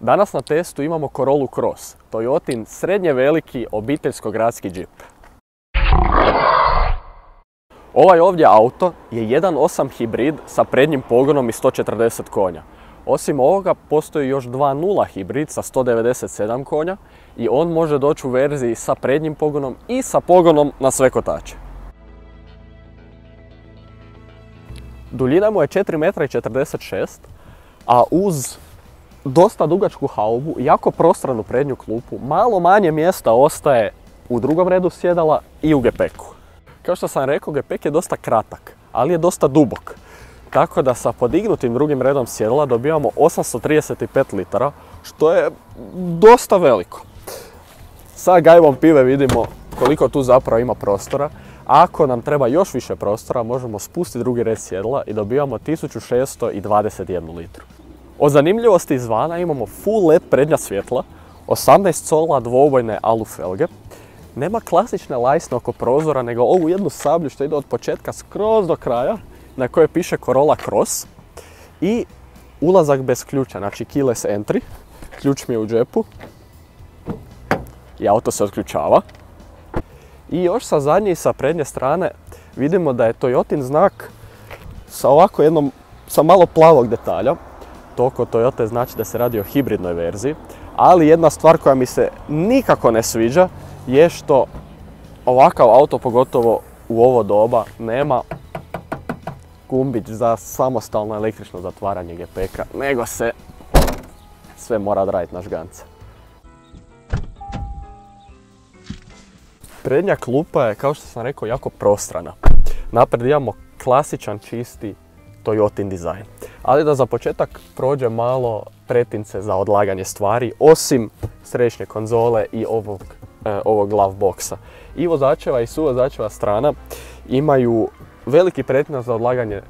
Danas na testu imamo Corollu Cross, Toyotin srednje veliki obiteljsko-gradski džip. Ovaj ovdje auto je 1.8 hibrid sa prednjim pogonom i 140 konja. Osim ovoga postoji još 2.0 hibrid sa 197 konja i on može doći u verziji sa prednjim pogonom i sa pogonom na sve kotače. Duljina mu je 4,46 m, a uz dosta dugačku haubu i jako prostranu prednju klupu, malo manje mjesta ostaje u drugom redu sjedala i u gepeku. Kao što sam rekao, gepek je dosta kratak, ali je dosta dubok. Tako da sa podignutim drugim redom sjedala dobivamo 835 litara, što je dosta veliko. Sa gajbom pive vidimo koliko tu zapravo ima prostora. Ako nam treba još više prostora, možemo spustiti drugi red sjedala i dobivamo 1621 litru. Od zanimljivosti izvana imamo full LED prednja svjetla, 18 cola dvoobojne alu felge. Nema klasične lajsne oko prozora, nego ovu jednu sablju što ide od početka skroz do kraja, na kojoj piše Corolla Cross. I ulazak bez ključa, znači keyless entry. Ključ mi je u džepu. I auto se otključava. I još sa zadnje i sa prednje strane vidimo da je Toyotin znak sa ovako jednom, sa malo plavog detalja. To kod Toyote znači da se radi o hibridnoj verziji. Ali jedna stvar koja mi se nikako ne sviđa je što ovakav auto, pogotovo u ovo doba, nema gumbić za samostalno električno zatvaranje gepeka, nego se sve mora odraditi na žgance. Prednja klupa je, kao što sam rekao, jako prostrana. Naprijed imamo klasičan, čisti Toyotin dizajn. Ali da za početak prođe malo pretince za odlaganje stvari, osim središnje konzole i ovog glove boxa. I vozačeva i suvozačeva strana imaju veliki pretinac za odlaganje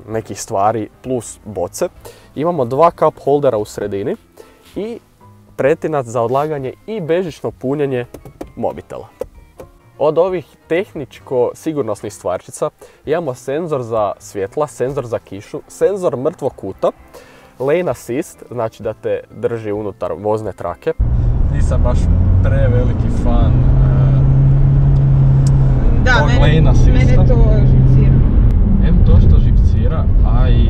nekih stvari plus boce. Imamo dva cup holdera u sredini i pretinac za odlaganje i bežično punjenje mobitela. Od ovih tehničko-sigurnosnih stvarčica imamo senzor za svjetla, senzor za kišu, senzor mrtvog kuta, lane assist, znači da te drži unutar vozne trake. Nisam baš preveliki fan tog lane assista. Mene to živcira. Em to što živcira, a i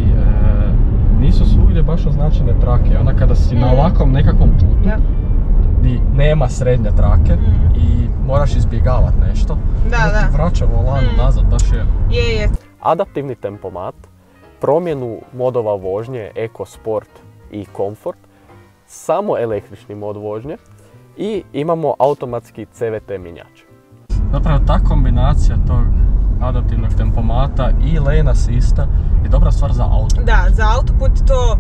nisu svugdje baš označene trake. Ona kada si na ovakvom nekakvom putu, gdje nema srednje trake i moraš izbjegavati nešto, da ti vraća volan nazad, baš je. Adaptivni tempomat, promjenu modova vožnje, Eco, Sport i Comfort, samo električni mod vožnje i imamo automatski CVT mjenjač. Zapravo ta kombinacija tog adaptivnog tempomata i lane assista je dobra stvar za auto. Da, za autoput to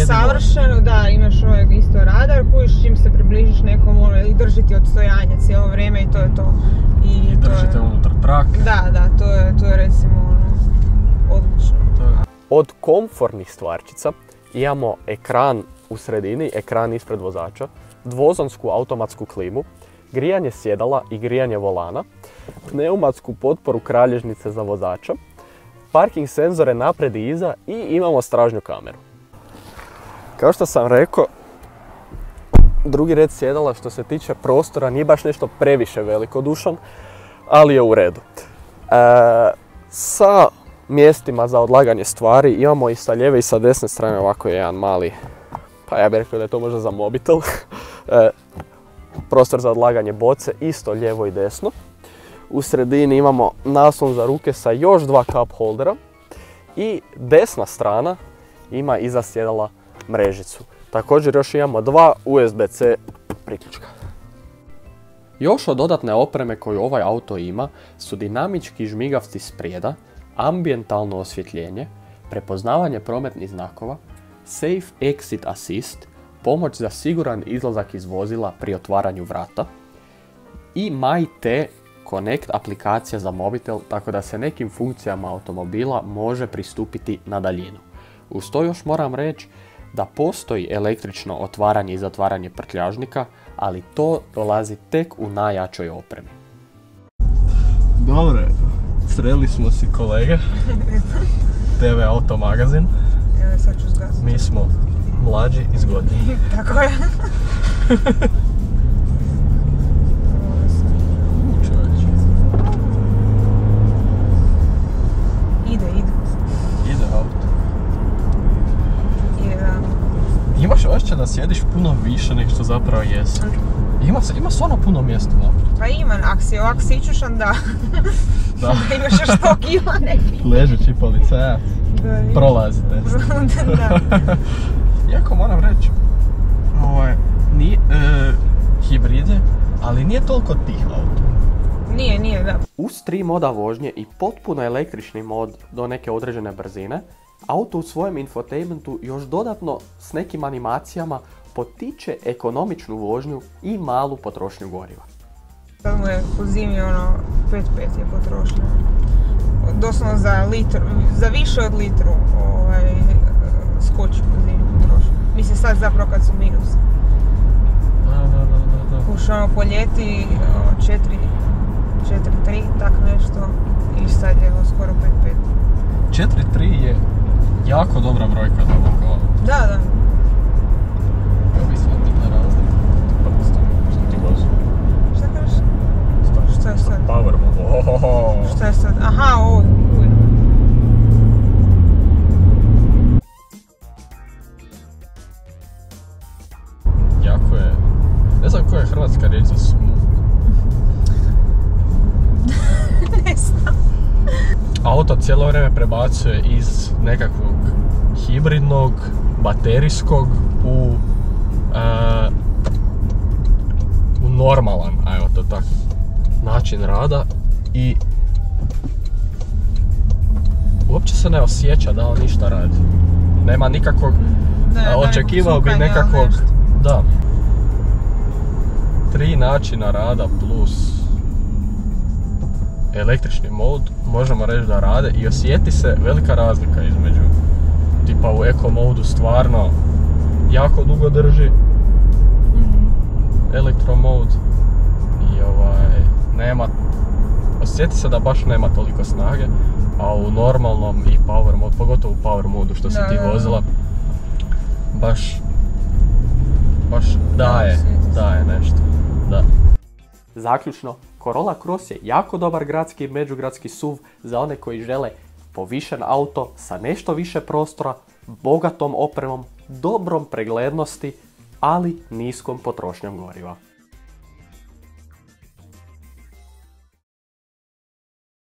savršeno, da, imaš ovaj isto radar, kojiš čim se približiš nekom i držiti odstojanje cijelo vrijeme i to je to. I držite unutar trake. Da, to je recimo odlično. Od komfortnih stvarčica imamo ekran u sredini, ekran ispred vozača, dvozonsku automatsku klimu, grijanje sjedala i grijanje volana, pneumatsku potporu kralježnice za vozača, parking senzore naprijed i iza i imamo stražnju kameru. Kao što sam rekao, drugi red sjedala što se tiče prostora nije baš nešto previše velikodušan, ali je u redu. Sa mjestima za odlaganje stvari imamo i sa lijeve i sa desne strane ovako je jedan mali, pa ja bih rekao da je to možda za mobitel, prostor za odlaganje boce, isto lijevo i desno. U sredini imamo naslon za ruke sa još dva cup holdera i desna strana ima iza sjedala mrežicu. Također još imamo dva USB-C priključka. Još od dodatne opreme koju ovaj auto ima su dinamički žmigavci sprijeda, ambijentalno osvjetljenje, prepoznavanje prometnih znakova, Safe Exit Assist, pomoć za siguran izlazak iz vozila pri otvaranju vrata i MyT Connect aplikacija za mobitel, tako da se nekim funkcijama automobila može pristupiti na daljinu. Uz to još moram reći da postoji električno otvaranje i zatvaranje prtljažnika, ali to dolazi tek u najjačoj opremi. Dobre, sreli smo si kolege, TV Auto magazin. Evo sad ću zgasiti. Mi smo mlađi i zgodniji. Tako je. Ide auto. Ide, da. Imaš osjećaj da sjediš puno više nego što zapravo jesi. Ima stvarno puno mjesta naprijed. Pa ima, ako si ovako sićušan, da. Da. Imaš još 100 kila neki. Ležeći policajac. Prolazi test. Da. Iako moram reći, hibrid je, ali nije toliko tih auto. Nije, da. Uz 3 moda vožnje i potpuno električni mod do neke određene brzine, auto u svojem infotainmentu još dodatno s nekim animacijama potiče ekonomičnu vožnju i malu potrošnju goriva. Sad mu je po zimi 5,5 je potrošnja. Doslovno za više od litru skoči po zimi potrošnja. Mislim sad zapravo kad su minus. Da. Už po ljeti 4,3, tak nešto. I sad je skoro 5,5. 4,3 je jako dobra brojka za ovako auto. Da. Ja bi shvatila razliku. Pa sam ti vozu. Šta kažeš? Šta je sad? Power mode. Šta je sad? Aha, ovo. Jako je... Ne znam koja je hrvatska riječ za smooth. Ne znam. Auto cijelo vrijeme prebacuje iz nekakvog hibridnog, baterijskog u normalan, ajmo to tako, način rada i uopće se ne osjeća da on ništa radi. Nema nikakvog, očekivao bi nekakvog, da, 3 načina rada plus električni mod, možemo reći da rade i osjeti se velika razlika između, tipa u eco modu stvarno jako dugo drži elektro mod i nema, osjeti se da baš nema toliko snage, a u normalnom i power mod, pogotovo u power modu što si ti vozila, baš daje nešto, da. Zaključno, Corolla Cross je jako dobar gradski i međugradski SUV za one koji žele povišen auto sa nešto više prostora, bogatom opremom, dobrom preglednosti, ali niskom potrošnjom goriva.